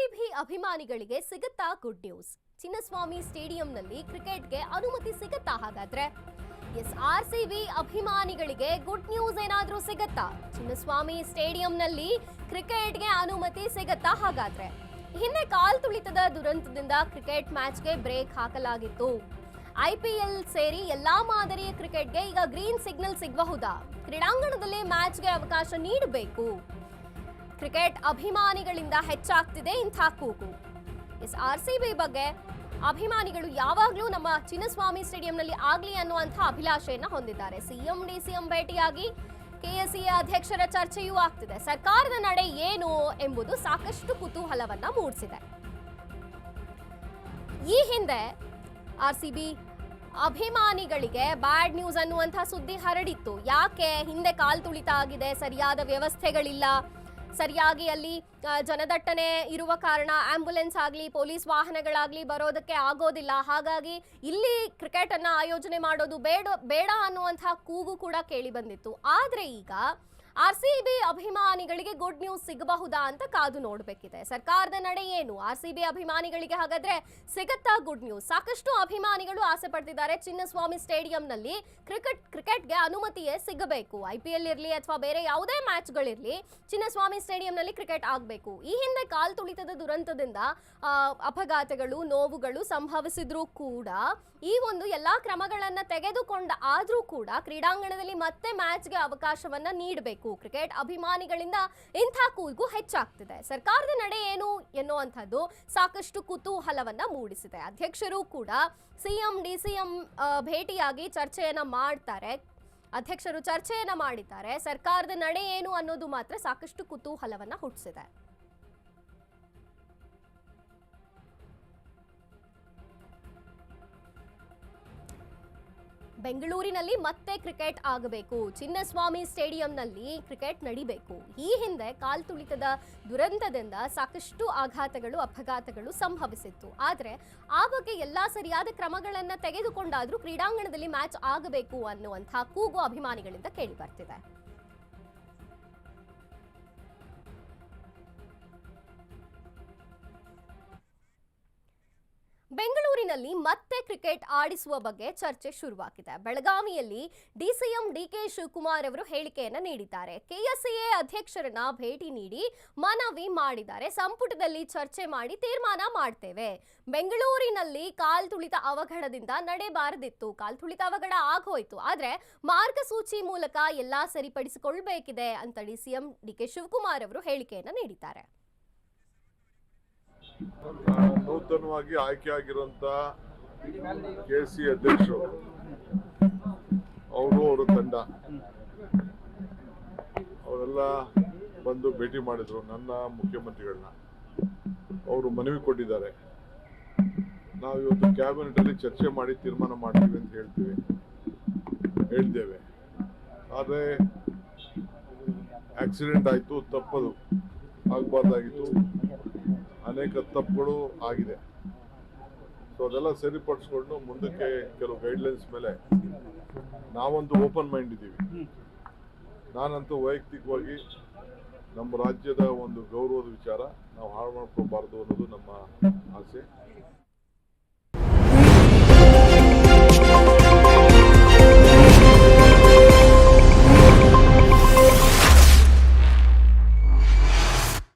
RCB ಅಭಿಮಾನಿಗಳಿಗೆ ಸಿಗುತ್ತಾ good news. Chinnaswamy ಸ್ಟೇಡಿಯಂನಲ್ಲಿ ಕ್ರಿಕೆಟ್ಗೆ ಅನುಮತಿ ಸಿಗುತ್ತಾ ಹಾಗಾದ್ರೆ? ಎಸ್, ಆರ್ಸಿಬಿ ಅಭಿಮಾನಿಗಳಿಗೆ ಗುಡ್ ನ್ಯೂಸ್ ಏನಾದ್ರೂ ಸಿಗುತ್ತಾ? ಚಿನ್ನಸ್ವಾಮಿ ಸ್ಟೇಡಿಯಂನಲ್ಲಿ ಕ್ರಿಕೆಟ್ಗೆ ಅನುಮತಿ ಸಿಗುತ್ತಾ ಹಾಗಾದ್ರೆ? ಹಿಂದೆ ಕಾಲ್ ತುಳಿತದ ದುರಂತದಿಂದ ಕ್ರಿಕೆಟ್ ಮ್ಯಾಚ್ಗೆ ಬ್ರೇಕ್ ಹಾಕಲಾಗಿತ್ತು. ಐಪಿಎಲ್ ಸೇರಿ ಎಲ್ಲಾ ಮಾದರಿಯ ಕ್ರಿಕೆಟ್ಗೆ ಈಗ ಗ್ರೀನ್ ಸಿಗ್ನಲ್ ಸಿಗಬಹುದಾ? ಕ್ರೀಡಾಂಗಣದಲ್ಲಿ ಮ್ಯಾಚ್ಗೆ ಅವಕಾಶ ನೀಡಬೇಕು. ಕ್ರಿಕೆಟ್ ಅಭಿಮಾನಿಗಳಿಂದ ಹೆಚ್ಚಾಗ್ತಿದೆ ಇಂಥ ಕೂಗು. ಎಸ್, ಆರ್ಸಿಬಿ ಬಗ್ಗೆ ಅಭಿಮಾನಿಗಳು ಯಾವಾಗಲೂ ನಮ್ಮ ಚಿನ್ನಸ್ವಾಮಿ ಸ್ಟೇಡಿಯಂನಲ್ಲಿ ಆಗಲಿ ಅನ್ನುವಂಥ ಅಭಿಲಾಷೆಯನ್ನ ಹೊಂದಿದ್ದಾರೆ. ಸಿಎಂ ಡಿಸಿಎಂ ಭೇಟಿಯಾಗಿ ಕೆಎಸ್ಸಿಎ ಅಧ್ಯಕ್ಷರ ಚರ್ಚೆಯೂ ಆಗ್ತಿದೆ. ಸರ್ಕಾರದ ನಡೆ ಏನು ಎಂಬುದು ಸಾಕಷ್ಟು ಕುತೂಹಲವನ್ನ ಮೂಡಿಸಿದೆ. ಈ ಹಿಂದೆ ಆರ್ಸಿಬಿ ಅಭಿಮಾನಿಗಳಿಗೆ ಬ್ಯಾಡ್ ನ್ಯೂಸ್ ಅನ್ನುವಂಥ ಸುದ್ದಿ ಹರಡಿತ್ತು. ಯಾಕೆ? ಹಿಂದೆ ಕಾಲ್ ತುಳಿತ ಆಗಿದೆ, ಸರಿಯಾದ ವ್ಯವಸ್ಥೆಗಳಿಲ್ಲ, ಸರಿಯಾಗಿ ಅಲ್ಲಿ ಜನದಟ್ಟಣೆ ಇರುವ ಕಾರಣ ಆಂಬ್ಯುಲೆನ್ಸ್ ಆಗಲಿ ಪೊಲೀಸ್ ವಾಹನಗಳಾಗಲಿ ಬರೋದಕ್ಕೆ ಆಗೋದಿಲ್ಲ. ಹಾಗಾಗಿ ಇಲ್ಲಿ ಕ್ರಿಕೆಟ್ ಅನ್ನ ಆಯೋಜನೆ ಮಾಡೋದು ಬೇಡ ಅನ್ನುವಂತಹ ಕೂಗು ಕೂಡ ಕೇಳಿ ಬಂದಿತ್ತು. ಆದ್ರೆ ಈಗ ಆರ್ಸಿಬಿ ಅಭಿಮಾನಿಗಳಿಗೆ ಗುಡ್ ನ್ಯೂಸ್ ಸಿಗಬಹುದಾ ಅಂತ ಕಾದು ನೋಡಬೇಕಿದೆ. ಸರ್ಕಾರದ ನಡೆ ಏನು? ಆರ್ಸಿಬಿ ಅಭಿಮಾನಿಗಳಿಗೆ ಹಾಗಾದ್ರೆ ಸಿಗತ್ತಾ ಗುಡ್ ನ್ಯೂಸ್? ಸಾಕಷ್ಟು ಅಭಿಮಾನಿಗಳು ಆಸೆ ಪಡ್ತಿದ್ದಾರೆ ಚಿನ್ನಸ್ವಾಮಿ ಸ್ಟೇಡಿಯಂನಲ್ಲಿ ಕ್ರಿಕೆಟ್ಗೆ ಅನುಮತಿಯೇ ಸಿಗಬೇಕು. ಐಪಿಎಲ್ ಇರಲಿ ಅಥವಾ ಬೇರೆ ಯಾವುದೇ ಮ್ಯಾಚ್ಗಳಿರಲಿ, ಚಿನ್ನಸ್ವಾಮಿ ಸ್ಟೇಡಿಯಂನಲ್ಲಿ ಕ್ರಿಕೆಟ್ ಆಗಬೇಕು. ಈ ಹಿಂದೆ ಕಾಲ್ ತುಳಿತದ ದುರಂತದಿಂದ ಅಪಘಾತಗಳು, ನೋವುಗಳು ಸಂಭವಿಸಿದ್ರೂ ಕೂಡ ಈ ಒಂದು ಎಲ್ಲಾ ಕ್ರಮಗಳನ್ನ ತೆಗೆದುಕೊಂಡ ಆದ್ರೂ ಕೂಡ ಕ್ರೀಡಾಂಗಣದಲ್ಲಿ ಮತ್ತೆ ಮ್ಯಾಚ್ಗೆ ಅವಕಾಶವನ್ನ ನೀಡಬೇಕು. ಕ್ರಿಕೆಟ್ ಅಭಿಮಾನಿಗಳಿಂದ ಇಂಥ ಕೂಗು ಹೆಚ್ಚಾಗ್ತಿದೆ. ಸರ್ಕಾರದ ನಡೆ ಏನು ಎನ್ನುವಂಥದ್ದು ಸಾಕಷ್ಟು ಕುತೂಹಲವನ್ನ ಮೂಡಿಸಿದೆ. ಅಧ್ಯಕ್ಷರು ಕೂಡ ಸಿಎಂ ಡಿಸಿಎಂ ಭೇಟಿಯಾಗಿ ಚರ್ಚೆಯನ್ನ ಮಾಡ್ತಾರೆ. ಅಧ್ಯಕ್ಷರು ಚರ್ಚೆಯನ್ನ ಮಾಡಿದ್ದಾರೆ. ಸರ್ಕಾರದ ನಡೆ ಏನು ಅನ್ನೋದು ಮಾತ್ರ ಸಾಕಷ್ಟು ಕುತೂಹಲವನ್ನ ಹುಟ್ಟಿಸಿದೆ. ಬೆಂಗಳೂರಿನಲ್ಲಿ ಮತ್ತೆ ಕ್ರಿಕೆಟ್ ಆಗಬೇಕು. ಚಿನ್ನಸ್ವಾಮಿ ಸ್ಟೇಡಿಯಂನಲ್ಲಿ ಕ್ರಿಕೆಟ್ ನಡಿಬೇಕು. ಈ ಹಿಂದೆ ಕಾಲ್ ತುಳಿತದ ದುರಂತದಿಂದ ಸಾಕಷ್ಟು ಆಘಾತಗಳು, ಅಪಘಾತಗಳು ಸಂಭವಿಸಿತ್ತು. ಆದರೆ ಆ ಬಗ್ಗೆ ಎಲ್ಲಾ ಸರಿಯಾದ ಕ್ರಮಗಳನ್ನ ತೆಗೆದುಕೊಂಡಾದ್ರೂ ಕ್ರೀಡಾಂಗಣದಲ್ಲಿ ಮ್ಯಾಚ್ ಆಗಬೇಕು ಅನ್ನುವಂಥ ಕೂಗು ಅಭಿಮಾನಿಗಳಿಂದ ಕೇಳಿ ಬರ್ತಿದೆ. ಬೆಂಗಳೂರಿನಲ್ಲಿ ಮತ್ತೆ ಕ್ರಿಕೆಟ್ ಆಡಿಸುವ ಬಗ್ಗೆ ಚರ್ಚೆ ಶುರುವಾಗಿದೆ. ಬೆಳಗಾವಿಯಲ್ಲಿ ಡಿಸಿಎಂ ಡಿಕೆ ಶಿವಕುಮಾರ್ ಅವರು ಹೇಳಿಕೆಯನ್ನ ನೀಡಿದ್ದಾರೆ. ಕೆಎಸ್ಸಿಎ ಅಧ್ಯಕ್ಷರನ್ನ ಭೇಟಿ ನೀಡಿ ಮನವಿ ಮಾಡಿದ್ದಾರೆ. ಸಂಪುಟದಲ್ಲಿ ಚರ್ಚೆ ಮಾಡಿ ತೀರ್ಮಾನ ಮಾಡ್ತೇವೆ. ಬೆಂಗಳೂರಿನಲ್ಲಿ ಕಾಲ್ ತುಳಿತ ಅವಘಡದಿಂದ ನಡೆಬಾರದಿತ್ತು. ಕಾಲ್ ತುಳಿತ ಅವಘಡ ಆಗೋಯ್ತು, ಆದ್ರೆ ಮಾರ್ಗಸೂಚಿ ಮೂಲಕ ಎಲ್ಲಾ ಸರಿಪಡಿಸಿಕೊಳ್ಬೇಕಿದೆ ಅಂತ ಡಿಸಿಎಂ ಡಿಕೆ ಶಿವಕುಮಾರ್ ಅವರು ಹೇಳಿಕೆಯನ್ನ ನೀಡಿದ್ದಾರೆ. ನೂತನವಾಗಿ ಆಯ್ಕೆಯಾಗಿರುವಂತ ಕೆಸಿ ಅಧ್ಯಕ್ಷರು ಅವರು, ಅವರ ತಂಡ ಅವರೆಲ್ಲ ಬಂದು ಭೇಟಿ ಮಾಡಿದ್ರು ನನ್ನ ಮುಖ್ಯಮಂತ್ರಿಗಳನ್ನ. ಅವರು ಮನವಿ ಕೊಟ್ಟಿದ್ದಾರೆ. ನಾವು ಇವತ್ತು ಕ್ಯಾಬಿನೆಟ್ ಅಲ್ಲಿ ಚರ್ಚೆ ಮಾಡಿ ತೀರ್ಮಾನ ಮಾಡ್ತೀವಿ ಅಂತ ಹೇಳ್ತೇವೆ. ಆದರೆ ಆಕ್ಸಿಡೆಂಟ್ ಆಯ್ತು, ತಪ್ಪದು ಆಗಬಾರ್ದಾಗಿತ್ತು. ಅನೇಕ ತಪ್ಪುಗಳು ಆಗಿದೆ. ಸೊ ಅದೆಲ್ಲ ಸರಿಪಡಿಸ್ಕೊಂಡು ಮುಂದಕ್ಕೆ ಕೆಲವು ಗೈಡ್ಲೈನ್ಸ್ ಮೇಲೆ ನಾವಂತೂ ಓಪನ್ ಮೈಂಡ್ ಇದ್ದೀವಿ. ನಾನಂತೂ ವೈಯಕ್ತಿಕವಾಗಿ ನಮ್ಮ ರಾಜ್ಯದ ಒಂದು ಗೌರವದ ವಿಚಾರ ನಾವು ಹಾಳು ಮಾಡ್ಕೋಬಾರ್ದು ಅನ್ನೋದು ನಮ್ಮ ಆಸೆ.